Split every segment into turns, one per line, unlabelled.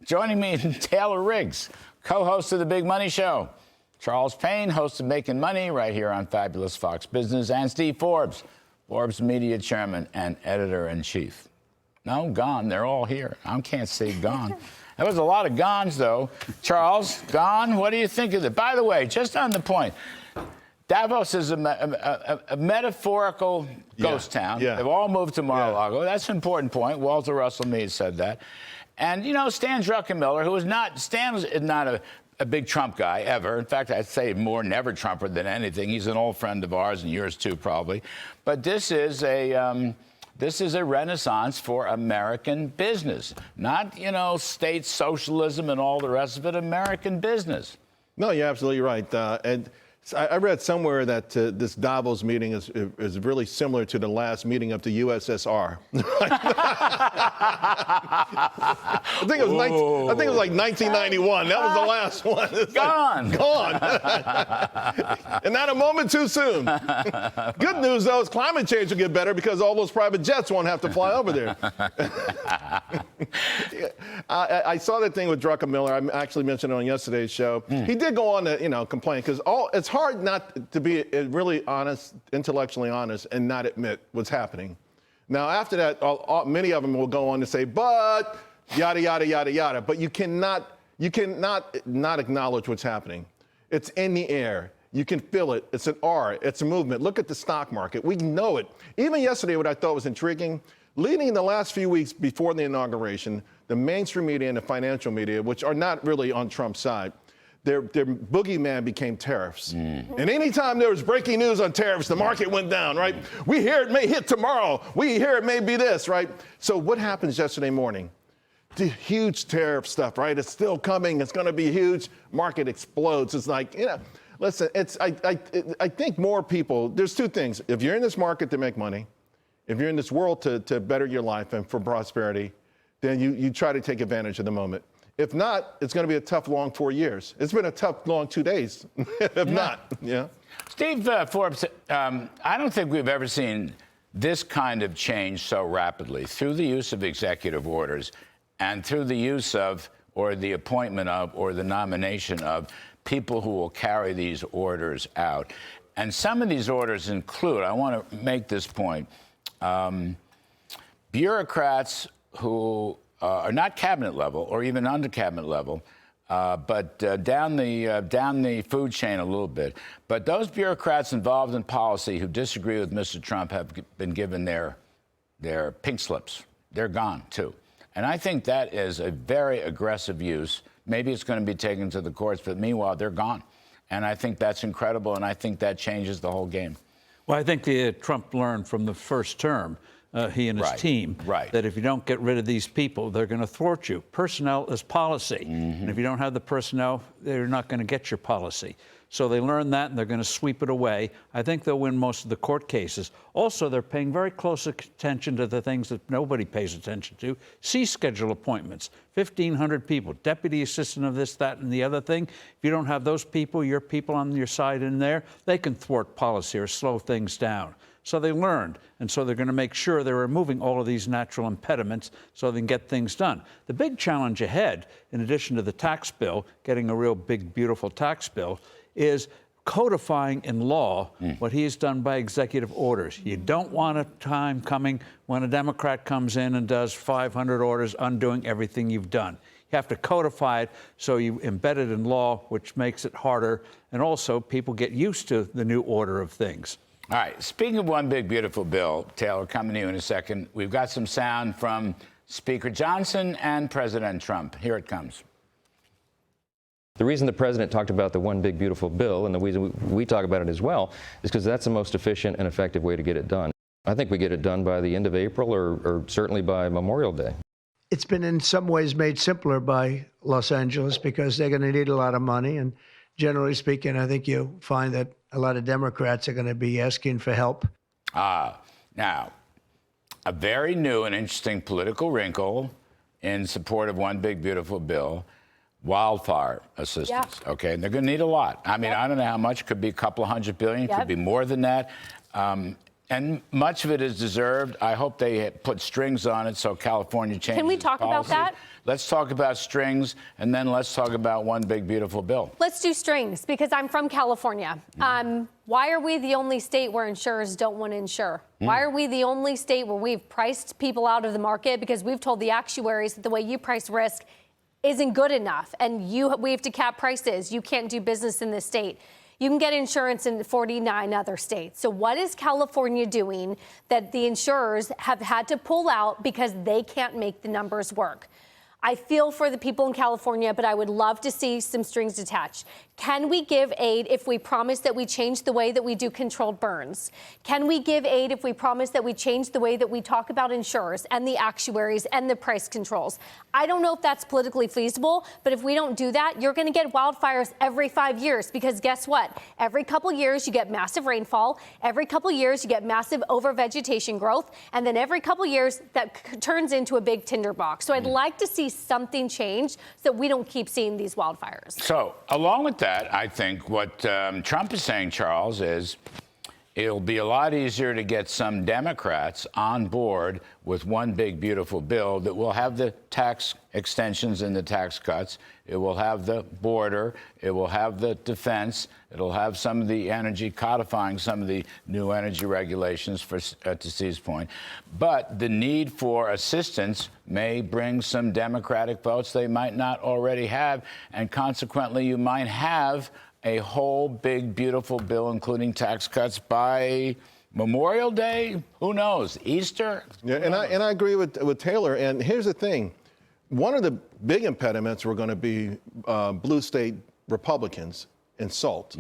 Joining me, Taylor Riggs, co-host of The Big Money Show. Charles Payne, host of Making Money right here on Fabulous Fox Business. And Steve Forbes, Forbes Media Chairman and Editor-in-Chief. No, gone. They're all here. I can't say gone. There was a lot of gones, though. Charles, gone? What do you think of it? By the way, just on the point, Davos is a metaphorical ghost town.
Yeah.
They've all moved to Mar-a-Lago. That's an important point. Walter Russell Mead said that. And, you know, Stan Druckenmiller, who is not, Stan is not a big Trump guy ever. In fact, I'd say more never Trumper than anything. He's an old friend of ours and yours too, probably. But this is a renaissance for American business, not, you know, state socialism and all the rest of it. American business.
No, you're absolutely right. And I read somewhere that this Davos meeting is really similar to the last meeting of the USSR. I think it was like 1991. That was the last one. It's
Gone.
Gone. And not a moment too soon. Good news, though, is climate change will get better because all those private jets won't have to fly over there. I saw that thing with Druckenmiller. I actually mentioned it on yesterday's show. He did go on to, you know, complain because it's hard not to be really honest, intellectually honest, and not admit what's happening. Now, after that, many of them will go on to say, but yada, yada, yada, yada. But you cannot not acknowledge what's happening. It's in the air. You can feel it. It's an R. It's a movement. Look at the stock market. We know it. Even yesterday, what I thought was intriguing, leading the last few weeks before the inauguration, the mainstream media and the financial media, which are not really on Trump's side, their boogeyman became tariffs. And anytime there was breaking news on tariffs, the market went down, right? We hear it may hit tomorrow. We hear it may be this, right? So what happens yesterday morning? The huge tariff stuff, right? It's still coming. It's going to be huge. Market explodes. It's like, you know, listen, I think more people, there's two things. If you're in this market to make money, if you're in this world to better your life and for prosperity, then you try to take advantage of the moment. If not, it's going to be a tough, long 4 years. It's been a tough, long 2 days, if not. Yeah.
Steve Forbes, I don't think we've ever seen this kind of change so rapidly through the use of executive orders and through the use of, or the appointment of, or the nomination of people who will carry these orders out. And some of these orders include, I want to make this point, bureaucrats who are not cabinet level or even under cabinet level, but down the food chain a little bit. But those bureaucrats involved in policy who disagree with Mr. Trump have been given their pink slips. They're gone, too. And I think that is a very aggressive use. Maybe it's going to be taken to the courts, but meanwhile, they're gone. And I think that's incredible, and I think that changes the whole game.
Well, I think Trump learned from the first term, he and his team, that if you don't get rid of these people, they're going to thwart you. Personnel is policy. And if you don't have the personnel, they're not going to get your policy. So they learned that, and they're going to sweep it away. I think they'll win most of the court cases. Also, they're paying very close attention to the things that nobody pays attention to. C-schedule appointments, 1,500 people, deputy assistant of this, that, and the other thing. If you don't have those people, your people on your side in there, they can thwart policy or slow things down. So they learned, and so they're going to make sure they're removing all of these natural impediments so they can get things done. The big challenge ahead, in addition to the tax bill, getting a real big, beautiful tax bill, is codifying in law what he has done by executive orders. You don't want a time coming when a Democrat comes in and does 500 orders undoing everything you've done. You have to codify it so you embed it in law, which makes it harder, and also people get used to the new order of things.
All right, speaking of one big, beautiful bill, Taylor, coming to you in a second, we've got some sound from Speaker Johnson and President Trump. Here it comes.
The reason the president talked about the one big, beautiful bill, and the reason we talk about it as well, is because that's the most efficient and effective way to get it done. I think we get it done by the end of April or certainly by Memorial Day.
It's been in some ways made simpler by Los Angeles because they're going to need a lot of money. And generally speaking, I think you'll find that a lot of Democrats are going to be asking for help.
Now, a very new and interesting political wrinkle in support of one big, beautiful bill, wildfire assistance. Okay, and they're going to need a lot. I mean, I don't know how much. Could be a couple of $100 billion. Could be more than that. And much of it is deserved. I hope they put strings on it so California changes.
Can we talk about that?
Let's talk about strings, and then let's talk about one big, beautiful bill.
Let's do strings, because I'm from California. Why are we the only state where insurers don't want to insure? Why are we the only state where we've priced people out of the market because we've told the actuaries that the way you price risk isn't good enough, and we have to cap prices. You can't do business in this state. You can get insurance in 49 other states. So what is California doing that the insurers have had to pull out because they can't make the numbers work? I feel for the people in California, but I would love to see some strings attached. Can we give aid if we promise that we change the way that we do controlled burns? Can we give aid if we promise that we change the way that we talk about insurers and the actuaries and the price controls? I don't know if that's politically feasible, but if we don't do that, you're going to get wildfires every 5 years, because guess what? Every couple years you get massive rainfall. Every couple years you get massive overvegetation growth. And then every couple years that turns into a big tinderbox. So I'd like to see something change so we don't keep seeing these wildfires.
So along with that, I think what Trump is saying, Charles, is it'll be a lot easier to get some Democrats on board with one big, beautiful bill that will have the tax extensions and the tax cuts. It will have the border. It will have the defense. It'll have some of the energy, codifying some of the new energy regulations, for to Steve's point. But the need for assistance may bring some Democratic votes they might not already have, and consequently you might have a whole big, beautiful bill, including tax cuts, by Memorial Day. Who knows? Easter?
Yeah, and I agree with Taylor. And here's the thing. One of the big impediments were going to be blue state Republicans and SALT.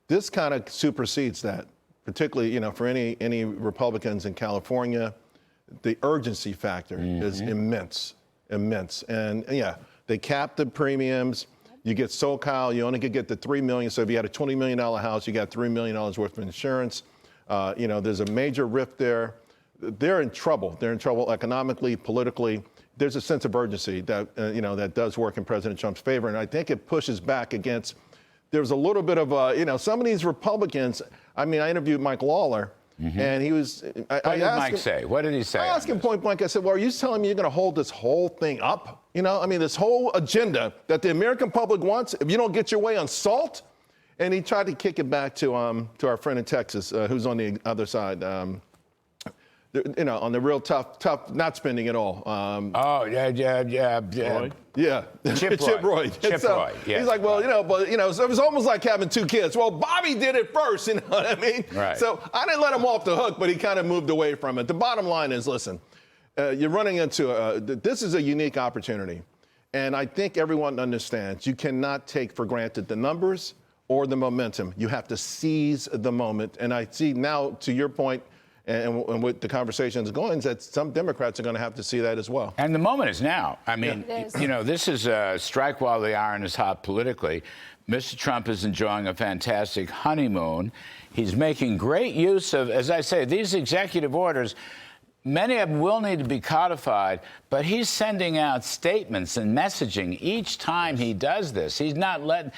This kind of supersedes that, particularly, for any Republicans in California. The urgency factor is immense. And yeah, they capped the premiums. You get SoCal, you only could get the $3 million. So if you had a $20 million house, you got $3 million worth of insurance. There's a major rift there. They're in trouble. They're in trouble economically, politically. There's a sense of urgency that, that does work in President Trump's favor. And I think it pushes back against, there's a little bit of, some of these Republicans. I mean, I interviewed Mike Lawler, and he was.
What did Mike say? What did he say?
I asked him point blank. I said, well, are you telling me you're going to hold this whole thing up? This whole agenda that the American public wants, if you don't get your way on SALT? And he tried to kick it back to our friend in Texas, who's on the other side. On the real tough, not spending at all.
Yeah.
Yeah. Chip Roy.
Yeah.
He's like, well, so it was almost like having two kids. Well, Bobby did it first, you know what I mean?
Right.
So I didn't let him off the hook, but he kind of moved away from it. The bottom line is, listen, you're running into this is a unique opportunity. And I think everyone understands you cannot take for granted the numbers or the momentum. You have to seize the moment. And I see now, to your point, and with the conversations going, that some Democrats are going to have to see that as well.
And the moment is now. I mean, this is a strike while the iron is hot politically. Mr. Trump is enjoying a fantastic honeymoon. He's making great use of, as I say, these executive orders. Many of them will need to be codified, but he's sending out statements and messaging each time he does this. He's not letting,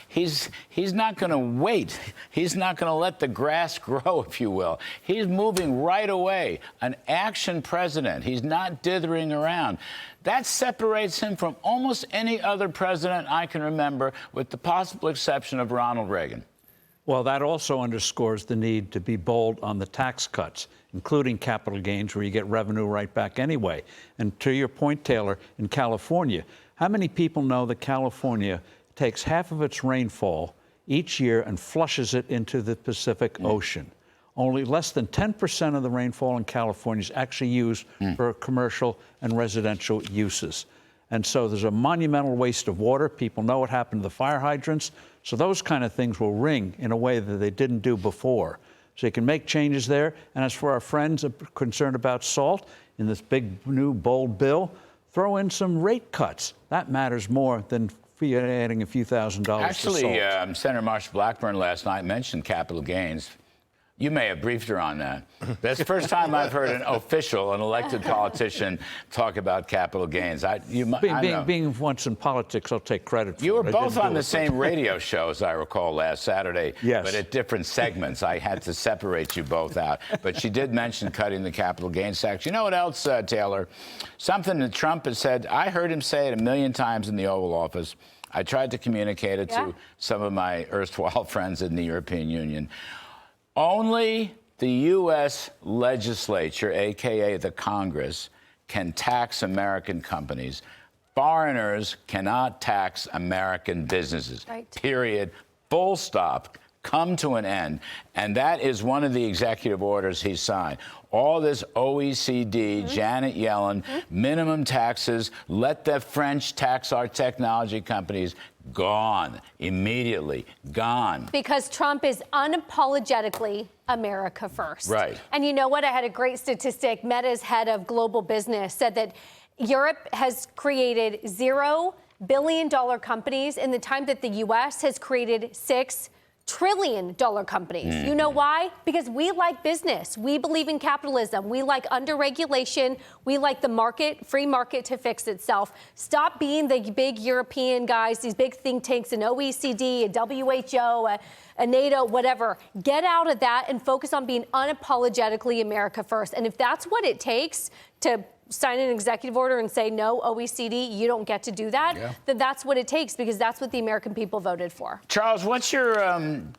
he's not going to wait. He's not going to let the grass grow, if you will. He's moving right away. An action president. He's not dithering around. That separates him from almost any other president I can remember, with the possible exception of Ronald Reagan.
Well, that also underscores the need to be bold on the tax cuts, including capital gains, where you get revenue right back anyway. And to your point, Taylor, in California, how many people know that California takes half of its rainfall each year and flushes it into the Pacific Ocean? Only less than 10% of the rainfall in California is actually used for commercial and residential uses. And so there's a monumental waste of water. People know what happened to the fire hydrants. So those kind of things will ring in a way that they didn't do before. So you can make changes there. And as for our friends concerned about SALT, in this big, new, bold bill, throw in some rate cuts. That matters more than adding a few $1,000s to SALT.
Senator Marsha Blackburn last night mentioned capital gains. You may have briefed her on that. That's the first time I've heard an official, an elected politician, talk about capital gains.
Being once in politics, I'll take credit for it.
You were both on the same radio show, as I recall, last Saturday,
yes,
but at different segments. I had to separate you both out. But she did mention cutting the capital gains tax. You know what else, Taylor? Something that Trump has said. I heard him say it 1,000,000 times in the Oval Office. I tried to communicate it to some of my erstwhile friends in the European Union. Only the U.S. legislature, a.k.a. the Congress, can tax American companies. Foreigners cannot tax American businesses.
Right.
Period. Full stop. Come to an end. And that is one of the executive orders he signed. All this OECD, Janet Yellen, minimum taxes, let the French tax our technology companies. Gone. Immediately. Gone.
Because Trump is unapologetically America first.
Right.
And you know what? I had a great statistic. Meta's head of global business said that Europe has created $0 billion companies in the time that the U.S. has created $6 trillion companies. You know why? Because we like business. We believe in capitalism. We like under-regulation. We like the market, free market to fix itself. Stop being the big European guys, these big think tanks, an OECD, a WHO, a NATO, whatever. Get out of that and focus on being unapologetically America first. And if that's what it takes to sign an executive order and say, no, OECD, you don't get to do that, then that's what it takes, because that's what the American people voted for.
Charles, what's your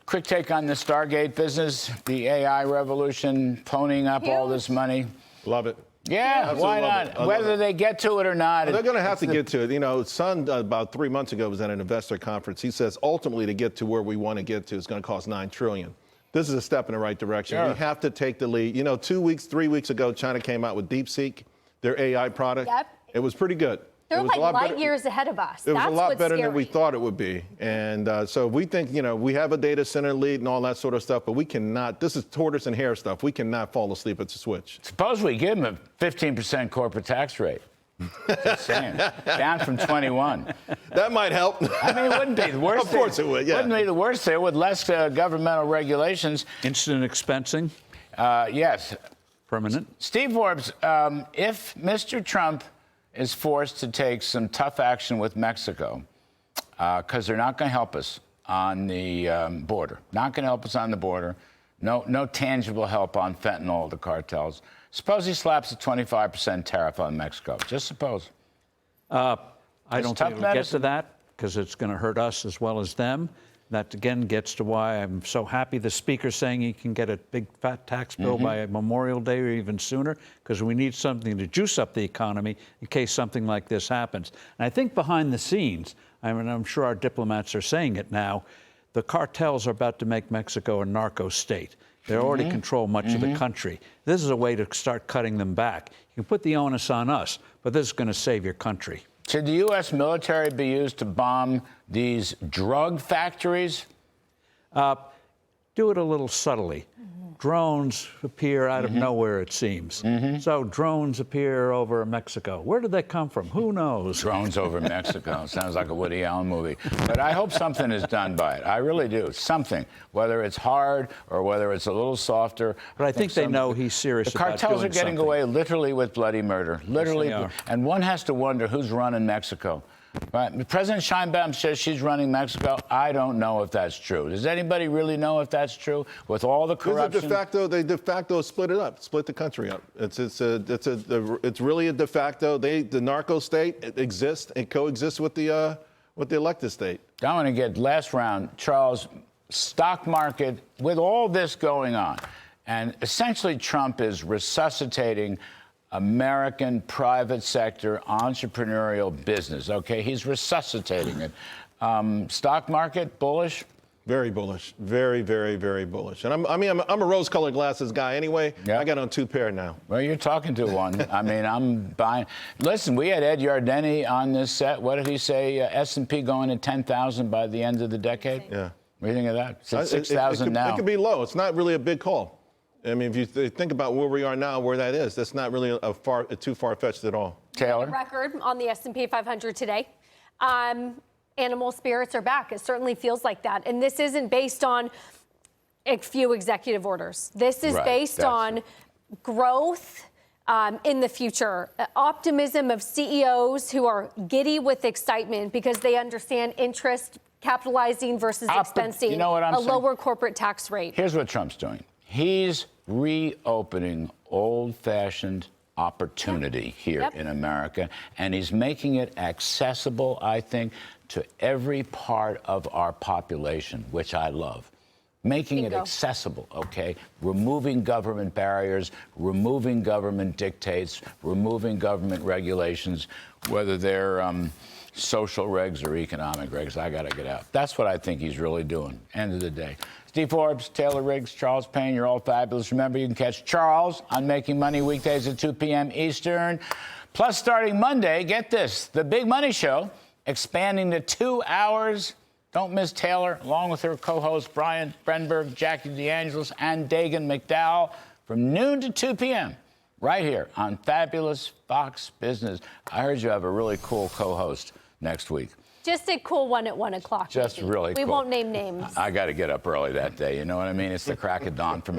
quick take on the Stargate business, the AI revolution, ponying up all this money?
Love it.
Yeah, why not? Whether they get to it or not.
They're going to have to get to it. You know, Sun, about 3 months ago, was at an investor conference. He says, ultimately, to get to where we want to get to, it's going to cost $9 trillion. This is a step in the right direction.
Sure.
We have to take the lead. You know, 3 weeks ago, China came out with DeepSeek, their AI product.
Yep.
It was pretty good.
They're
It was
like
a lot
light
better.
years ahead of us.
It was
That's
a lot
what's
better than we
scary.
thought it would be. And so we think, you know, we have a data center lead and all that sort of stuff, but we cannot, this is tortoise and hare stuff. We cannot fall asleep at the switch.
Suppose we give them a 15% corporate tax rate. Just saying. Down from 21.
That might help.
I mean, it wouldn't be the worst
Of course it would, yeah.
Wouldn't be the worst thing with less governmental regulations.
Instant expensing,
Yes.
permanent.
Steve Forbes, if Mr. Trump is forced to take some tough action with Mexico, because they're not going to help us on the border, not going to help us on the border, no tangible help on fentanyl, the cartels. Suppose he slaps a 25% tariff on Mexico. Just suppose.
I don't
tough
think it'll get to
medicine.
that, because it's going to hurt us as well as them. That, again, gets to why I'm so happy the speaker's saying he can get a big, fat tax bill by Memorial Day or even sooner, because we need something to juice up the economy in case something like this happens. And I think behind the scenes, I mean, I'm sure our diplomats are saying it now, the cartels are about to make Mexico a narco state. They already control much of the country. This is a way to start cutting them back. You can put the onus on us, but this is going to save your country.
Should the U.S. military be used to bomb these drug factories?
Do it a little subtly. Drones appear out of nowhere, it seems. So drones appear over Mexico. Where did they come from? Who knows?
Drones over Mexico. Sounds like a Woody Allen movie. But I hope something is done by it. I really do. Something. Whether it's hard or whether it's a little softer.
But I think they know he's serious
The
about
cartels
doing
are getting
something.
away literally with bloody murder. Literally.
Yes, they are.
And one has to wonder who's running Mexico. Right. President Sheinbaum says she's running Mexico. I don't know if that's true. Does anybody really know if that's true? With all the corruption?
They de facto split it up, split the country up. It's really a de facto. The narco state exists and coexists with the elected state.
I want to get last round, Charles, stock market with all this going on. And essentially Trump is resuscitating American private sector entrepreneurial business. Okay, he's resuscitating it. Stock market, bullish?
Very bullish. Very, very, very bullish. And I'm a rose-colored glasses guy anyway.
Yeah.
I got on 2 pair now.
Well, you're talking to one. I mean, I'm buying. Listen, we had Ed Yardeni on this set. What did he say? S&P going to 10,000 by the end of the decade?
Yeah.
What do you think of that? It's at 6,000 now.
It could be low. It's not really a big call. I mean, if you think about where we are now, where that is, that's not really too far-fetched at all.
Taylor?
Record on the S&P 500 today. Animal spirits are back. It certainly feels like that. And this isn't based on a few executive orders. This is
Right,
based on growth in the future, optimism of CEOs who are giddy with excitement because they understand interest capitalizing versus expensing,
you know what I'm
a
saying?
lower corporate tax rate.
Here's what Trump's doing. He's reopening old-fashioned opportunity here in America, and he's making it accessible, I think, to every part of our population, which I love. Making it accessible, okay? Removing government barriers, removing government dictates, removing government regulations, whether they're social regs or economic regs. I got to get out. That's what I think he's really doing, end of the day. Steve Forbes, Taylor Riggs, Charles Payne, you're all fabulous. Remember, you can catch Charles on Making Money weekdays at 2 p.m. Eastern. Plus, starting Monday, get this, the Big Money Show, expanding to 2 hours. Don't miss Taylor, along with her co-hosts Brian Brenberg, Jackie DeAngelis, and Dagan McDowell, from noon to 2 p.m. right here on Fabulous Fox Business. I heard you have a really cool co-host next week.
Just a cool one at 1 o'clock.
Just really cool.
We won't name names.
I got to get up early that day. You know what I mean? It's the crack of dawn for me.